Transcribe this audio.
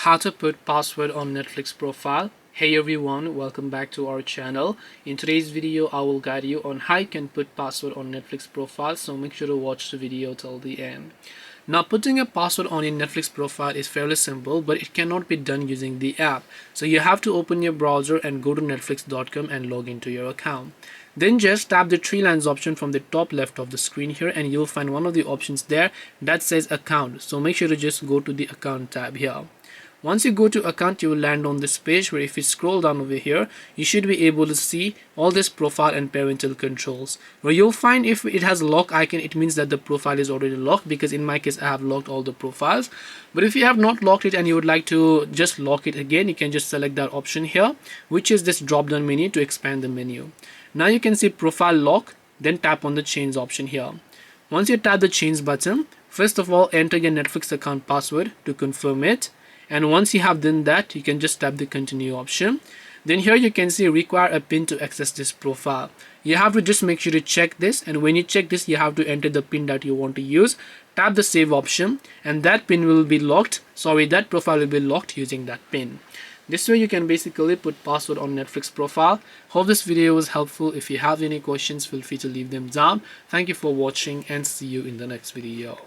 How to put password on Netflix profile. Hey everyone, welcome back to our channel. In today's video I will guide you on how you can put password on Netflix profile, so make sure to watch the video till the end. Now, putting a password on your Netflix profile is fairly simple, but it cannot be done using the app. So you have to open your browser and go to netflix.com and log into your account. Then just tap the three lines option from the top left of the screen here, and you'll find one of the options there that says account. So make sure to just go to the account tab here. Once you go to account, you will land on this page where if you scroll down over here, you should be able to see all this profile and parental controls. Where you'll find if it has lock icon, it means that the profile is already locked, because in my case I have locked all the profiles. But if you have not locked it and you would like to just lock it again, you can just select that option here, which is this drop down menu to expand the menu. Now you can see profile lock, then tap on the change option here. Once you tap the change button, first of all enter your Netflix account password to confirm it. And once you have done that, you can just tap the continue option. Then here you can see require a PIN to access this profile. You have to just make sure to check this, and when you check this, you have to enter the PIN that you want to use. Tap the save option, and that PIN will be locked. That profile will be locked using that PIN. This way you can basically put password on Netflix profile. Hope this video was helpful. If you have any questions, feel free to leave them down. Thank you for watching and see you in the next video.